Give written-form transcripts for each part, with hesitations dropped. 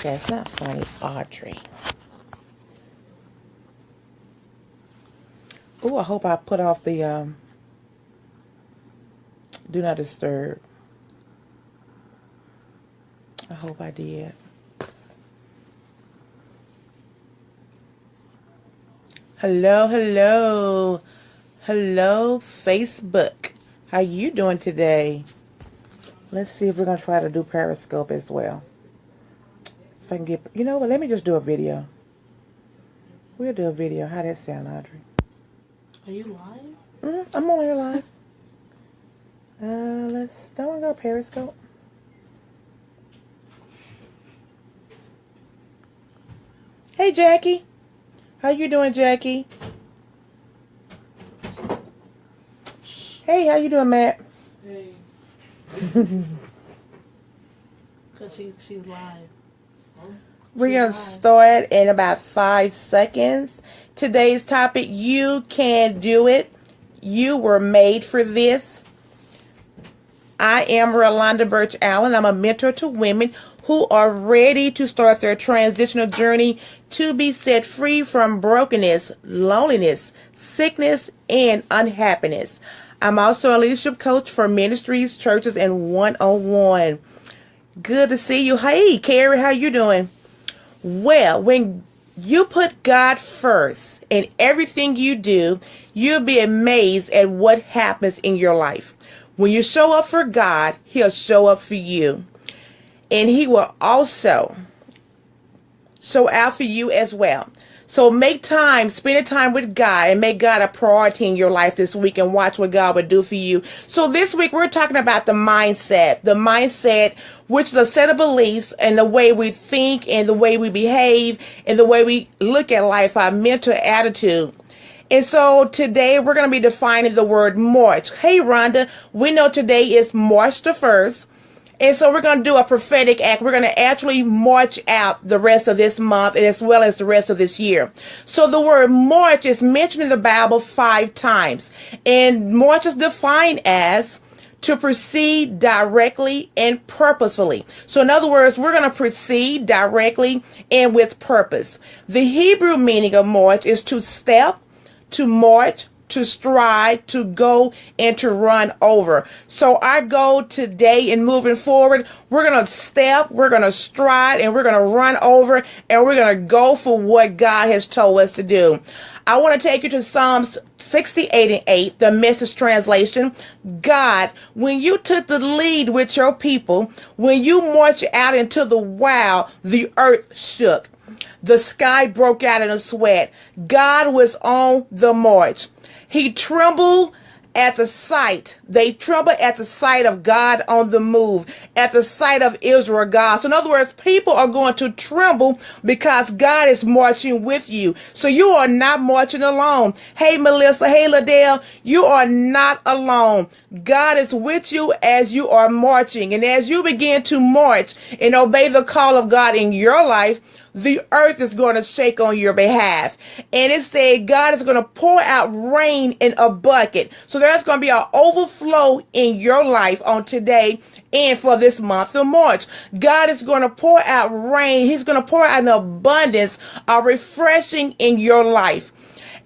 That's not funny, Audrey. Oh, I hope I put off the do not disturb. I hope I did. Hello, hello. Hello, Facebook. How you doing today? Let's see if we're going to try to do Periscope as well. If I can get... You know what? Let me just do a video. We'll do a video. How that sound, Audrey? Are you live? I'm on here live. Don't we go Periscope? Hey, Jackie. How you doing, Jackie? Hey, how you doing, Matt? Hey. Cause she's live. We're going to start in about 5 seconds. Today's topic, you can do it. You were made for this. I am Rolanda Birch Allen. I'm a mentor to women who are ready to start their transitional journey to be set free from brokenness, loneliness, sickness, and unhappiness. I'm also a leadership coach for ministries, churches, and one-on-one. Good to see you. Hey, Carrie, how you doing? Well, when you put God first in everything you do, you'll be amazed at what happens in your life. When you show up for God, He'll show up for you. And He will also show out for you as well. So make time, spend time with God, and make God a priority in your life this week, and watch what God will do for you. So this week we're talking about the mindset, which is a set of beliefs and the way we think and the way we behave and the way we look at life, our mental attitude. And so today we're going to be defining the word March. Hey, Rhonda, we know today is March the 1st. And so we're going to do a prophetic act. We're going to actually march out the rest of this month and as well as the rest of this year. So the word march is mentioned in the Bible 5 times. And march is defined as to proceed directly and purposefully. So in other words, we're going to proceed directly and with purpose. The Hebrew meaning of march is to step, to march, to stride, to go, and to run over. So our goal today and moving forward, we're going to step, we're going to stride, and we're going to run over, and we're going to go for what God has told us to do. I want to take you to Psalms 68:8, the Message translation. God, when you took the lead with your people, when you marched out into the wild, the earth shook. The sky broke out in a sweat. God was on the march. He trembled at the sight. They trembled at the sight of God on the move, at the sight of Israel, God. So in other words, people are going to tremble because God is marching with you. So you are not marching alone. Hey, Melissa. Hey, Ladell. You are not alone. God is with you as you are marching. And as you begin to march and obey the call of God in your life, the earth is going to shake on your behalf. And it said God is going to pour out rain in a bucket. So there's going to be an overflow in your life on today and for this month of March. God is going to pour out rain. He's going to pour out an abundance of refreshing in your life.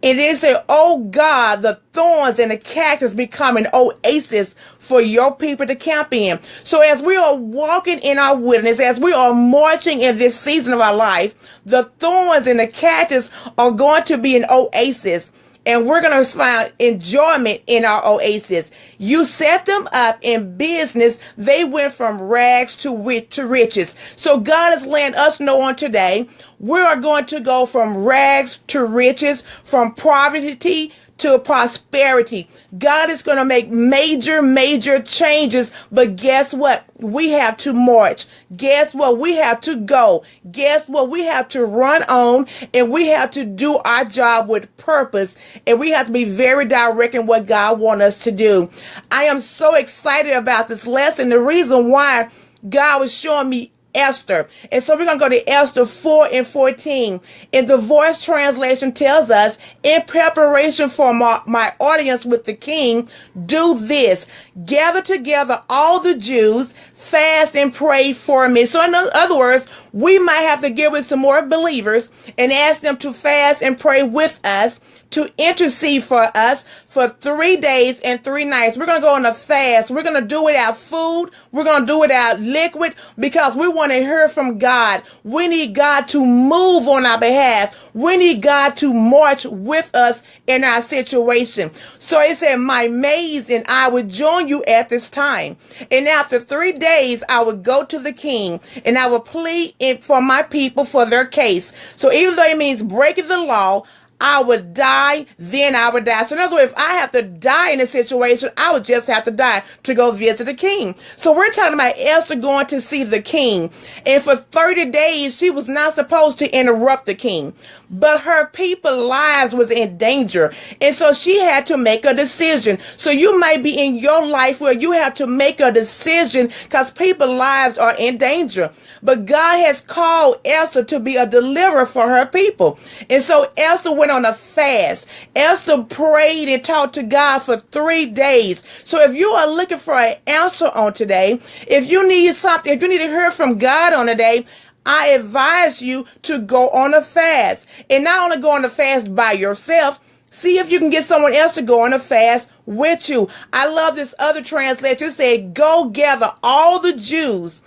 And then it said, oh God, the thorns and the cactus become an oasis for your people to camp in. So as we are walking in our wilderness, as we are marching in this season of our life, the thorns and the cactus are going to be an oasis. And we're going to find enjoyment in our oasis. You set them up in business. They went from rags to riches. So God is letting us know on today, we are going to go from rags to riches, from poverty to prosperity. God is going to make major changes. But guess what? We have to march. Guess what? We have to go. Guess what? We have to run on, and we have to do our job with purpose. And we have to be very direct in what God wants us to do. I am so excited about this lesson. The reason why God was showing me Esther. And so we're going to go to Esther 4:14. And the Voice translation tells us, in preparation for my audience with the king, do this. Gather together all the Jews, fast and pray for me. So in other words, we might have to get with some more believers and ask them to fast and pray with us, to intercede for us for 3 days and 3 nights. We're going to go on a fast. We're going to do without food. We're going to do without liquid because we want to hear from God. We need God to move on our behalf. We need God to march with us in our situation. So it said, my maids and I would join you at this time. And after 3 days, I would go to the king and I would plead for my people for their case. So even though it means breaking the law, I would die, then I would die. So in other words, if I have to die in a situation, I would just have to die to go visit the king. So we're talking about Esther going to see the king. And for 30 days, she was not supposed to interrupt the king. But her people's lives was in danger. And so she had to make a decision. So you might be in your life where you have to make a decision because people's lives are in danger. But God has called Esther to be a deliverer for her people. And so Esther went on a fast. Esther prayed and talked to God for 3 days. So if you are looking for an answer on today, if you need something, if you need to hear from God on today, I advise you to go on a fast. And not only go on a fast by yourself, see if you can get someone else to go on a fast with you. I love this other translation. It said, go gather all the Jews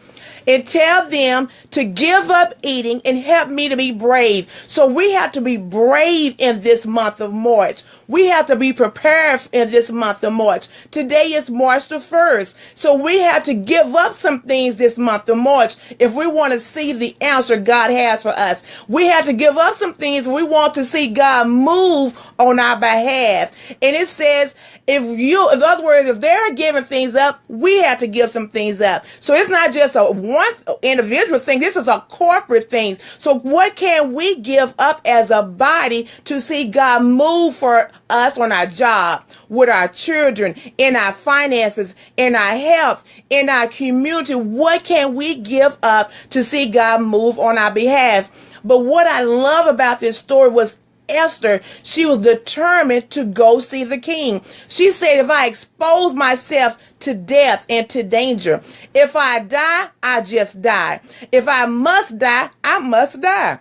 and tell them to give up eating and help me to be brave. So we have to be brave in this month of March. We have to be prepared in this month of March. Today is March the 1st. So we have to give up some things this month of March if we want to see the answer God has for us. We have to give up some things we want to see God move on our behalf. And it says, in other words, if they're giving things up, we have to give some things up. So it's not just a one individual thing. This is a corporate thing. So what can we give up as a body to see God move for us on our job, with our children, in our finances, in our health, in our community? What can we give up to see God move on our behalf? But what I love about this story was Esther, she was determined to go see the king. She said, if I expose myself to death and to danger, if I die, I just die. If I must die, I must die.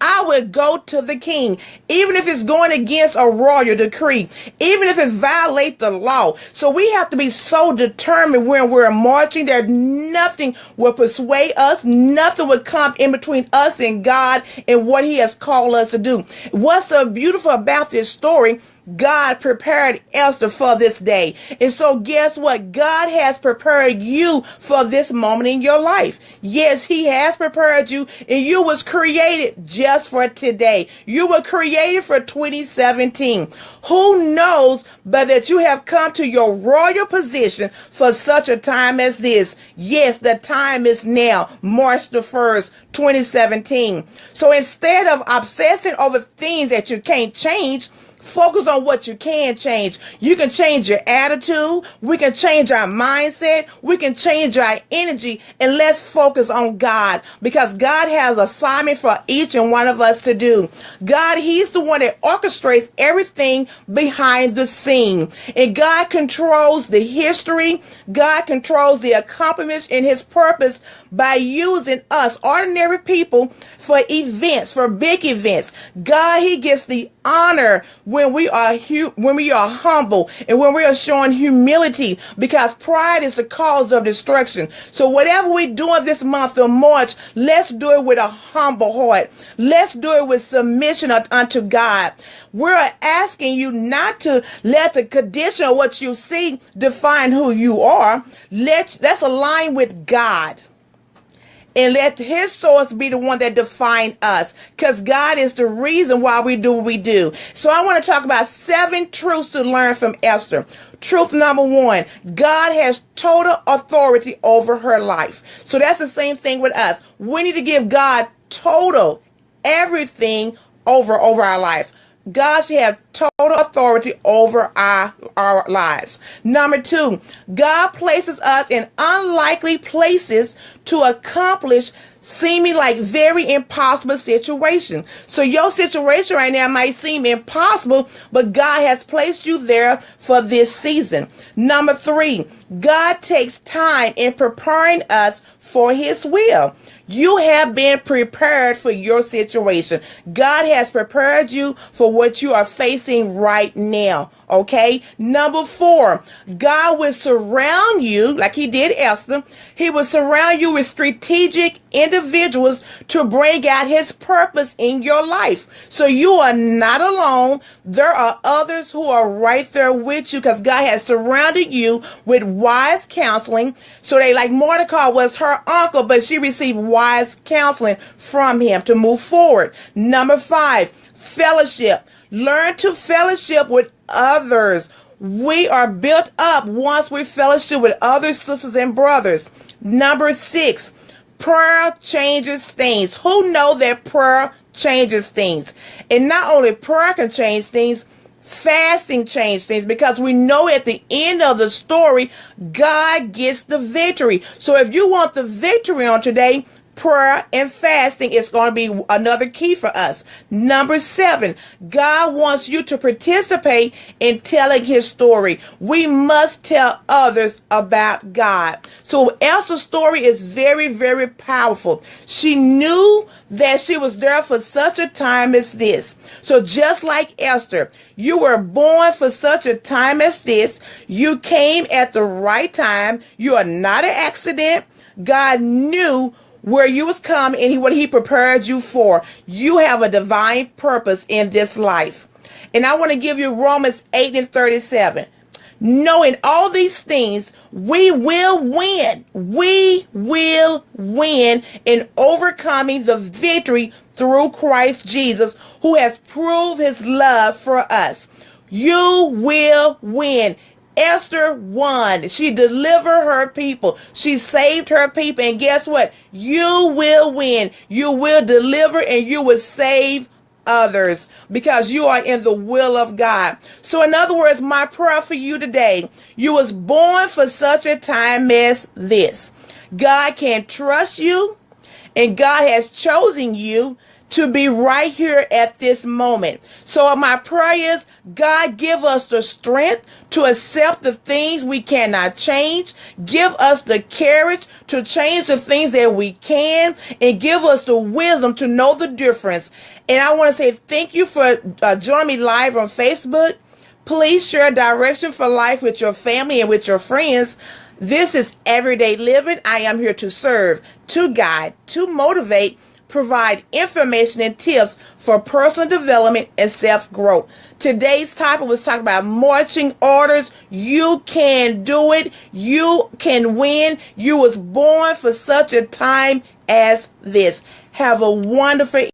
I would go to the king, even if it's going against a royal decree, even if it violates the law. So we have to be so determined when we're marching that nothing will persuade us, nothing will come in between us and God and what he has called us to do. What's so beautiful about this story, God prepared Esther for this day. And so guess what? God has prepared you for this moment in your life. Yes, he has prepared you, and you was created just for today. You were created for 2017. Who knows but that you have come to your royal position for such a time as this? Yes, the time is now, March the 1st, 2017. So instead of obsessing over things that you can't change, focus on what you can change. You can change your attitude. We can change our mindset. We can change our energy. And let's focus on God, because God has an assignment for each and one of us to do. God, he's the one that orchestrates everything behind the scene. And God controls the history. God controls the accomplishments in his purpose by using us, ordinary people, for events, for big events. God, he gets the honor when we are humble and when we are showing humility, because pride is the cause of destruction. So whatever we do in this month of March, let's do it with a humble heart. Let's do it with submission unto God. We're asking you not to let the condition of what you see define who you are. Let's align with God. And let his source be the one that defines us, because God is the reason why we do what we do. So I want to talk about 7 truths to learn from Esther. Truth number 1, God has total authority over her life. So that's the same thing with us. We need to give God total everything over our life. God should have total authority over our lives. Number 2, God places us in unlikely places to accomplish seeming like very impossible situation. So your situation right now might seem impossible, but God has placed you there for this season. Number 3, God takes time in preparing us for his will. You have been prepared for your situation. God has prepared you for what you are facing right now. Okay. Number 4, God will surround you like he did Esther. He will surround you with strategic individuals to bring out his purpose in your life. So you are not alone. There are others who are right there with you because God has surrounded you with wise counseling. So they, like Mordecai was her uncle, but she received wise counseling from him to move forward. Number 5, fellowship. Learn to fellowship with others. We are built up once we fellowship with other sisters and brothers. Number 6, prayer changes things. Who know that prayer changes things? And not only prayer can change things, fasting changes things, because we know at the end of the story, God gets the victory. So if you want the victory on today, prayer and fasting is going to be another key for us. Number 7, God wants you to participate in telling his story. We must tell others about God. So Esther's story is very, very powerful. She knew that she was there for such a time as this. So just like Esther, you were born for such a time as this. You came at the right time. You are not an accident. God knew where you was coming and what he prepared you for. You have a divine purpose in this life. And I want to give you Romans 8:37. Knowing all these things, we will win. We will win in overcoming the victory through Christ Jesus, who has proved his love for us. You will win. Esther won. She delivered her people. She saved her people. And guess what? You will win. You will deliver and you will save others because you are in the will of God. So in other words, my prayer for you today, you was born for such a time as this. God can trust you and God has chosen you to be right here at this moment. So my prayer is, God, give us the strength to accept the things we cannot change. Give us the courage to change the things that we can, and give us the wisdom to know the difference. And I want to say thank you for joining me live on Facebook. Please share Direction for Life with your family and with your friends. This is Everyday Living. I am here to serve, to guide, to motivate, provide information and tips for personal development and self-growth. Today's topic was talking about marching orders. You can do it. You can win. You was born for such a time as this. Have a wonderful